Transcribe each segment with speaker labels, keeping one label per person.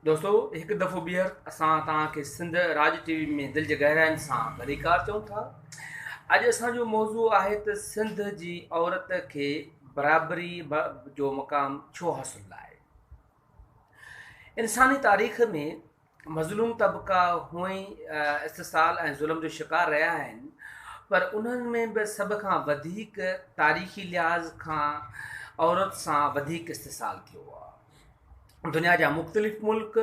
Speaker 1: दोस्तों एक दफ़ो ॿीहर असां तव्हांखे सिंध राज टीवी में दिलि जे गहराइनि सां भलीकार चऊं था। अॼु असांजो मौज़ू आहे त सिंध जी औरत खे बराबरी जो मक़ाम छो हासिलु आहे। इंसानी तारीख़ में मज़लूम तबक़ा हूअं ई इस्तिसाल ऐं ज़ुल्म जो शिकार रहिया आहिनि, पर उन्हनि में बि सभ खां वधीक तारीख़ी लिहाज़ खां औरत सां वधीक इस्तिसाल थियो आहे। दुनिया जा मुख़्तलिफ़ मुल्क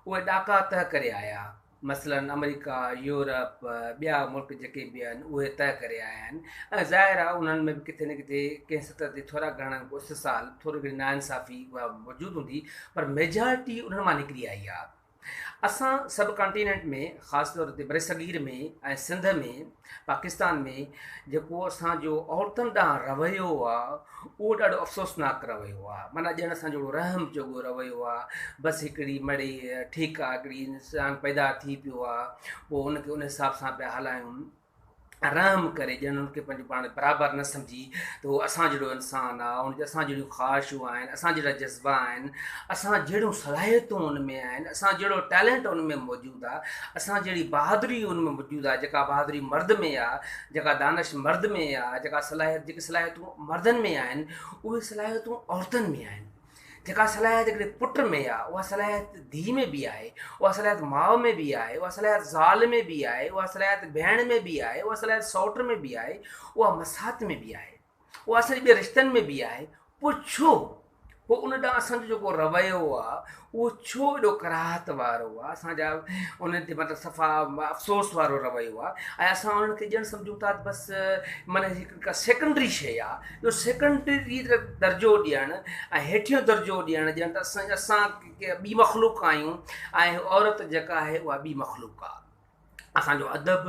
Speaker 1: उहे ॾाका तय करे आया, मसलन अमेरिका, यूरोप, ॿिया मुल्क जेके बि आहिनि उहे तय करे आया आहिनि ऐं ज़ाहिर आहे उन्हनि में बि किथे न किथे कंहिं सतह ते थोरा घणा इस्तिसाल, थोरी घणी नाइंसाफ़ी उहा मौजूदु हूंदी, पर मेजॉरिटी उन्हनि मां निकिरी आई आहे। असां सब कॉन्टिनेंट में, ख़ासि तौर ते बर सग़ीर में ऐं सिंध में, पाकिस्तान में जेको असांजो औरतुनि ॾांहुं रवैयो आहे उहो ॾाढो अफ़सोसनाक रवैयो आहे। माना ॼण असांजो रहम जोॻो रवैयो आहे। बसि हिकिड़ी मड़ी ठीकु आहे, हिकिड़ी इंसानु पैदा थी पियो आहे, पोइ उनखे उन हिसाब सां पिया हलायूं, रहम करे ॼण उनखे पंहिंजो पाण बराबरि न सम्झी त उहो असां जहिड़ो इंसानु आहे, उनखे असां जहिड़ियूं ख़्वाहिशूं आहिनि, असां जहिड़ा जज़्बा आहिनि, असां जहिड़ियूं सलाहियतूं उन में आहिनि, असां जहिड़ो टैलेंट उन में मौजूदु आहे, असां जहिड़ी बहादुरी उन में मौजूदु आहे। जेका बहादुरी मर्द में आहे, जेका दानिश मर्द में आहे, जेकी सलाहियतूं मर्दनि में आहिनि, उहे सलाहियतूं औरतुनि में आहिनि। जेका सलाहियत हिकिड़े पुट में आहे, उहा सलाहियत धीउ में बि आहे, उहा सलाहियत माउ में बि आहे, उहा सलाहियत ज़ाल में बि आहे, उहा सलाहियत भेण में बि आहे, उहा सलाहियत सौट में बि आहे, उहा मसात में बि आहे, उहा असांजे ॿिए रिश्तनि में बि आहे। पोइ छो पोइ उन ॾांहुं असांजो जेको रवैयो आहे उहो छो एॾो कराहत वारो आहे, असांजा उन ते मतिलबु सफ़ा अफ़सोस वारो रवैयो आहे ऐं असां उन्हनि खे ॼण सम्झूं था त बसि माना हिकु सेकेंडरी शइ आहे। इहो सेकेंडरी दर्जो ॾियणु ऐं हेठियों दर्जो ॾियणु ॼण त असां ॿी मख़लूक आहियूं ऐं औरत जेका आहे उहा ॿी मख़लूक आहे। असांजो अदब,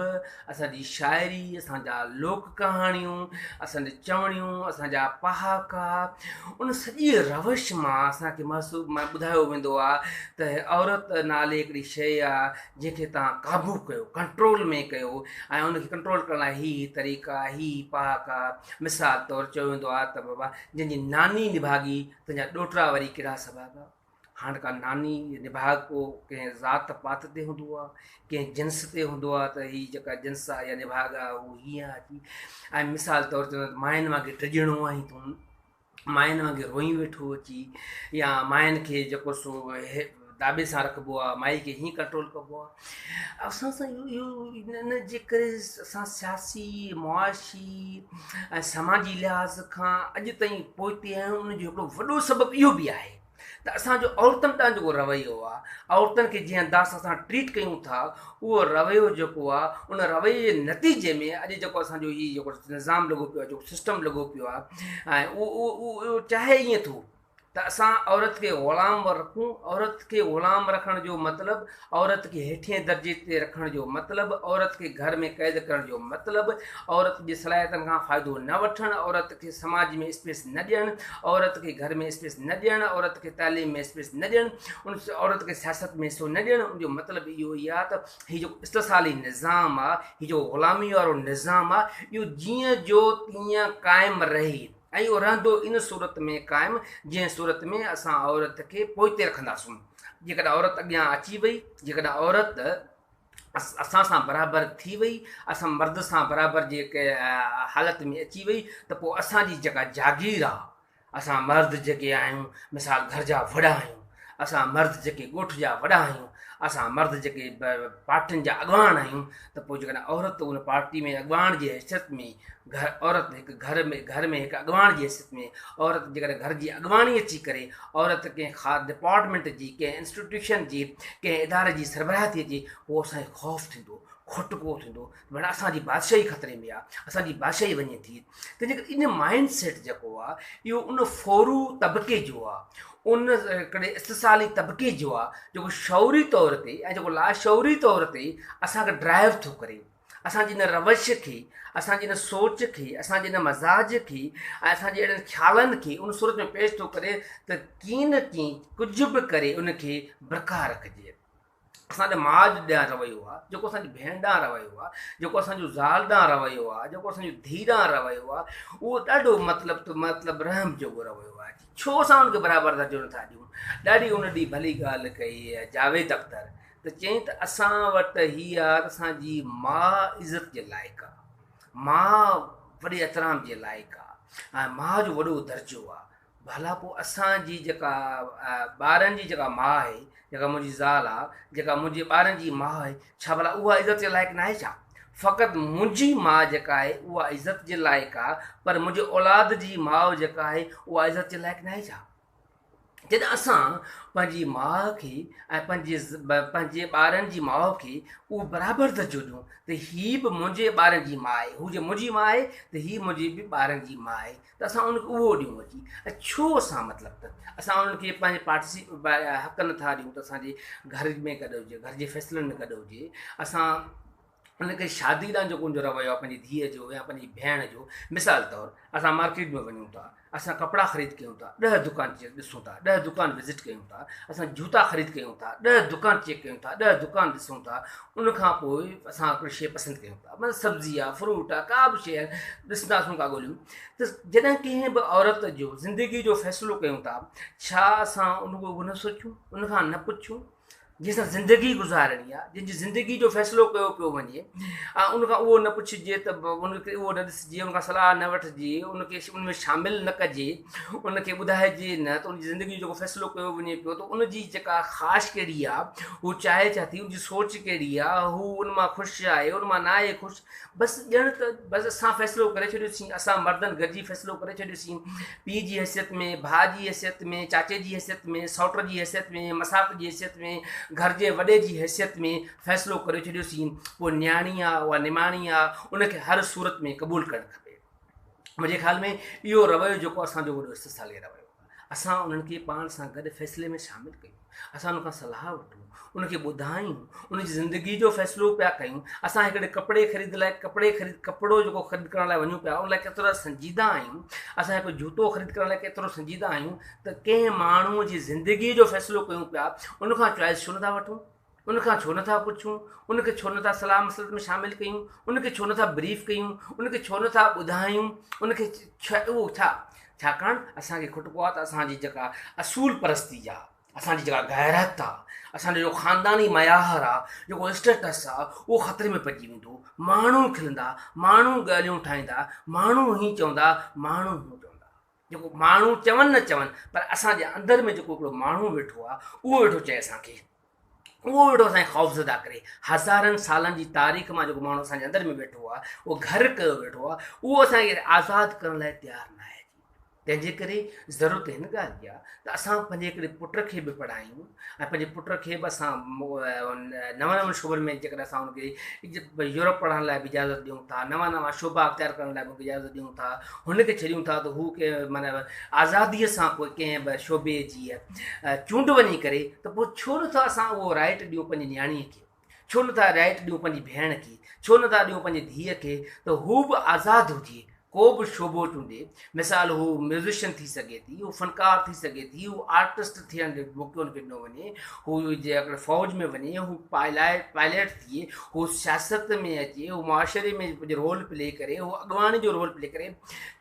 Speaker 1: असांजी शाइरी, असांजा लोक कहाणियूं, असांजी चवणियूं, असांजा पहाका, उन सॼी रवश मां असांखे ॿुधायो वेंदो आहे त औरत नाले हिकिड़ी शइ आहे जंहिंखे तव्हां क़ाबू कयो, कंट्रोल में कयो ऐं उनखे कंट्रोल करण लाइ ही तरीक़ा, ही पहाका। मिसाल तौरु चयो वेंदो आहे त बाबा जंहिंजी नानी निभागी तुंहिंजा ॾोहिटा वरी कहिड़ा सबब आहे। हाणे का नानी निभाग को कंहिं ज़ात पात ते हूंदो आहे, कंहिं जिन्स ते हूंदो आहे त हीअ जेका जिन्स आहे या निभाग आहे उहो हीअं आहे। ऐं मिसाल तौरु ते माइनि वांगुरु टिजणो आहे, तूं माइनि वांगुरु रोई वेठो अची, या माइनि खे जेको सो दाबे सां रखिबो आहे, माई खे हीअं कंट्रोल कबो आहे। असां सां इन जे करे असां सियासी, मुआशी ऐं समाजी लिहाज़ खां अॼु ताईं पहुती आहियूं। उनजो हिकिड़ो वॾो सबबु इहो बि आहे त असांजो औरतुनि ॾांहुं जेको रवैयो आहे, औरतुनि खे जीअं अंदाज़ सां असां ट्रीट कयूं था, उहो रवैयो जेको आहे उन रवैये जे नतीजे में अॼु जेको असांजो हीउ जेको निज़ाम लॻो पियो आहे, जेको सिस्टम लॻो पियो आहे, ऐं उहो चाहे ईअं थो त असां औरत खे ग़ुलाम रखूं। औरत खे ग़ुलाम रखण जो मतिलबु, औरत खे हेठिएं दर्जे ते रखण जो मतिलबु, औरत खे घर में क़ैद करण जो मतिलबु, औरत जे सलाहियतनि खां फ़ाइदो न वठणु, औरत खे समाज में स्पेस न ॾियणु, औरत खे घर में स्पेस न ॾियणु, औरत खे तइलीम में स्पेस न ॾियणु, उन औरत खे सियासत में हिसो न ॾियणु। उनजो मतिलबु इहो ई आहे त हीउ जेको इस्तिसाली निज़ाम आहे, हीउ जेको ग़ुलामी वारो निज़ाम आहे, इहो जीअं जो तीअं क़ाइमु रहे ऐं इहो रहंदो इन सूरत में क़ाइमु जंहिं सूरत में असां औरत खे पोइते रखंदासूं। जेकॾहिं औरत अॻियां अची वई, जेकॾहिं औरत असां सां बराबरि थी वई, असां मर्द सां बराबरि जेके हालत में अची वई, त पोइ असांजी जेका जागीर आहे, असां मर्द जेके आहियूं, मिसाल घर जा वॾा आहियूं, असां मर्द जेके ॻोठ जा वॾा आहियूं, असां मर्द जेके पार्टियुनि जा अॻवान आहियूं, त पोइ जेकॾहिं औरत उन पार्टी में अॻवान जी हैसियत में, औरत हिकु घर में हिकु अॻवान जी हैसियत में, औरत जेकॾहिं घर जी अॻवानी अची करे औरत कंहिं ख़ासि डिपार्टमेंट जी, कंहिं इंस्टीट्यूशन जी, कंहिं इदारे जी सरबराह थी अचे, पोइ असांखे ख़ौफ़ थींदो, खुटको थींदो, माना असांजी बादशाही ख़तरे में आहे, असांजी बादशाही वञे थी। त जेकर इन माइंड सेट जेको आहे इहो उन फोरू तबिके जो आहे, उन हिकिड़े इस्तिसाली तबिके जो आहे जेको शौरी तौर ते ऐं जेको लाशौरी तौर ते असांखे ड्राइव थो करे। असांजी इन रवश खे, असांजी इन सोच खे, असांजे इन मज़ाज खे ऐं असांजे अहिड़नि ख़्यालनि खे उन सूरत में पेश थो करे त कीअं न कीअं कुझु बि करे उनखे बरक़रार रखिजे। असांजे माउ ॾांहुं रवैयो आहे, जेको असांजी भेण ॾांहुं रवैयो आहे, जेको असांजो ज़ाल ॾांहुं रवैयो आहे, जेको असांजो धीउ ॾांहुं रवैयो आहे, उहो ॾाढो मतिलबु रहम जोॻो रवैयो आहे। छो असां हुनखे बराबरि दर्जो नथा ॾियूं? ॾाढी उन ॾींहुं भली ॻाल्हि कई आहे जावेद अख़्तर, त चयईं त असां वटि हीअ आहे त असांजी माउ इज़त जे लाइक़ु आहे, माउ वॾे एतिराम जे लाइक़ु आहे, ऐं माउ जो वॾो दर्जो आहे। भला पोइ असांजी जेका ॿारनि जी जेका माउ आहे, जेका मुंहिंजी ज़ाल आहे, जेका मुंहिंजे ॿारनि जी माउ आहे, छा भला उहा इज़त जे लाइक़ु न आहे छा? फ़क़ति मुंहिंजी माउ जेका आहे उहा इज़त जे लाइक़ु आहे, पर मुंहिंजे औलाद जी माउ जेका आहे उहा इज़त जे लाइक़ु न आहे छा? जॾहिं असां पंहिंजी माउ खे ऐं पंहिंजे ॿारनि जी माउ खे उहो बराबरि दर्जो ॾियूं त हीअ बि मुंहिंजे ॿारनि जी माउ आहे, हू जे मुंहिंजी माउ आहे त हीअ मुंहिंजे बि ॿारनि जी माउ आहे, त असां उनखे उहो ॾियूं अची। ऐं छो असां मतिलबु त असां उन्हनि खे पंहिंजे हक़ नथा ॾियूं त असांजे घर में गॾु हुजे, घर जे फ़ैसिलनि में गॾु हुजे। असां उनखे शादी ॾांहुं जेको मुंहिंजो रवैयो आहे पंहिंजी धीअ जो या पंहिंजी भेण जो, मिसाल तौरु असां मार्केट में वञूं था, असां कपिड़ा ख़रीद कयूं था, 10 दुकान ॾिसूं था, 10 दुकान विज़िट कयूं था, असां जूता ख़रीद कयूं था, 10 दुकान चेक कयूं था, 10 दुकान ॾिसूं था, उनखां पोइ असां हिकिड़ी शइ पसंदि कयूं था, मतिलबु सब्ज़ी आहे, फ्रूट आहे, का बि शइ ॾिसंदासीं का ॻोल्हियूं त जॾहिं कंहिं बि औरत जो ज़िंदगी जो फ़ैसिलो कयूं था, छा असां उहो न सोचूं, उनखां न पुछूं जंहिंसां ज़िंदगी गुज़ारणी आहे, जंहिंजी ज़िंदगी जो फ़ैसिलो कयो पियो वञे, ऐं उनखां उहो न पुछिजे त उनखे उहो न ॾिसिजे, उनखां सलाह न वठिजे, उनखे उनमें शामिलु न कजे, उनखे ॿुधाइजे न त उनजी ज़िंदगी जो जेको फ़ैसिलो कयो वञे पियो त उनजी जेका ख़्वाहिश कहिड़ी आहे, हू चाहे छा थी, उनजी सोच कहिड़ी आहे, हू उन मां ख़ुशि आहे, उन मां न आहे ख़ुशि, बसि ॼण त बसि असां फ़ैसिलो करे छॾियोसीं, असां मर्दनि गॾिजी फ़ैसिलो करे छॾियोसीं, पीउ जी हैसियत में, भाउ जी हैसियत में, चाचे जी हैसियत में, सौट जी हैसियत में, मसात जी हैसियत में, घर जे वॾे जी हैसियत में फ़ैसिलो करे छॾियोसीं। पोइ न्याणी आहे, उहा निमाणी आहे, उनखे हर सूरत में क़बूलु करणु खपे। मुंहिंजे ख़्याल में इहो रवैयो जेको असांजो वॾो इस्तिसाली रवैयो आहे, असां उन्हनि खे पाण सां गॾु फ़ैसिले में शामिलु कयूं, असां उनखां सलाह वठूं, उनखे ॿुधायूं, उनजी ज़िंदगी जो फ़ैसिलो पिया कयूं। असां हिकिड़े कपिड़ो जेको ख़रीद करण लाइ वञूं पिया, उन लाइ केतिरा संजीदा आहियूं। असां हिकु जूतो ख़रीद करण लाइ केतिरो संजीदा आहियूं त कंहिं माण्हूअ जी ज़िंदगी जो फ़ैसिलो कयूं पिया, उनखां चॉइस छो नथा वठूं, उनखां छो नथा पुछूं, उनखे छो नथा सलाह मसलत में शामिलु कयूं, उनखे छो नथा ब्रीफ कयूं, उनखे छो नथा ॿुधायूं, उनखे उहो छाकाणि असांखे खुटको आहे त असांजी जेका असूल परस्ती आहे, असांजी जेका गैरत आहे, असांजो जो ख़ानदानी मयार आहे, जेको स्टेटस आहे, उहो ख़तरे में पइजी वेंदो। माण्हू खिलंदा, माण्हू ॻाल्हियूं ठाहींदा, माण्हू हीअं चवंदा, माण्हू हूअं चवंदा, जेको माण्हू चवनि न चवनि, पर असांजे अंदरि में जेको हिकिड़ो माण्हू वेठो आहे, उहो वेठो चए असांखे, उहो वेठो असांखे ख़ौफ़ज़दा करे। हज़ारनि सालनि जी तारीख़ मां जेको माण्हू असांजे अंदरि में वेठो आहे, उहो घर कयो वेठो आहे, उहो असांखे आज़ादु करण लाइ तयारु न आहे। तंहिंजे करे ज़रूरत हिन ॻाल्हि जी आहे त असां पंहिंजे हिकिड़े पुट खे बि पढ़ायूं, ऐं पंहिंजे पुट खे बि असां नवां नवां शोबनि में जेकॾहिं असां हुनखे यूरोप पढ़ण लाइ बि इजाज़त ॾियूं था, नवां नवां शोबा अख़्तियार करण लाइ बि इजाज़त ॾियूं था, हुनखे छॾियूं था त हू कंहिं माना आज़ादीअ सां कोई कंहिं बि शोबे जी चूंड वञी करे, त पोइ छो नथा असां उहो राइट ॾियूं पंहिंजी नियाणीअ खे, छो नथा राइट ॾियूं पंहिंजी भेण खे, छो नथा ॾियूं पंहिंजी धीअ खे, त हू बि आज़ादु हुजे, को बि शोबो चूंडे। मिसाल हू म्यूज़िशियन थी सघे थी, हू फ़नकार थी सघे थी, हू आर्टिस्ट थियण जो मौक़ो हुनखे ॾिनो वञे, हू जे अगरि फ़ौज में वञे, हू पायलट थिए, हू सियासत में अचे, हू मुआशरे में कुझु रोल प्ले करे, हू अॻवानी जो रोल प्ले करे।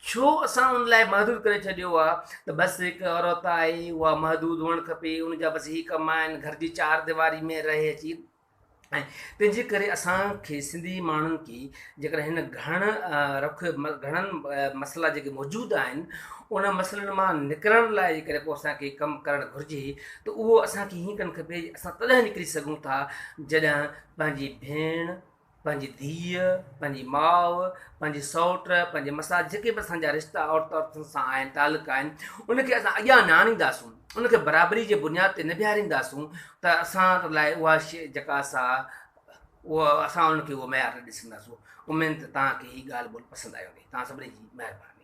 Speaker 1: छो असां उन लाइ महदूद करे छॾियो आहे त बसि हिकु औरत आहे, उहा महदूद हुअणु खपे, उनजा बसि हीअ कम आहिनि, घर जी 4 दीवारी में रहे अची। ऐं तंहिंजे करे असांखे सिंधी माण्हुनि खे जेकर हिन घणनि मसइला जेके मौजूदु आहिनि, उन मसइलनि मां निकिरण लाइ जेकॾहिं पोइ असांखे कमु करणु घुरिजे, त उहो असांखे हीअं करणु खपे, असां तॾहिं निकिरी सघूं था जॾहिं पंहिंजी भेण, पंहिंजी धीअ, पंहिंजी माउ, पंहिंजी सौट, पंहिंजे मसा जेके बि असांजा रिश्ता औरतुनि सां आहिनि, तालुक आहिनि, उनखे असां अॻियां न आणींदासूं, उनखे बराबरी जे बुनियाद ते न बीहारींदासूं, त असां लाइ उहा शइ जेका असां उनखे उहो मयार न ॾिसंदासूं। उमेद त तव्हांखे हीअ ॻाल्हि ॿोल पसंदि आयो हूंदी। तव्हां सभिनी जी महिरबानी।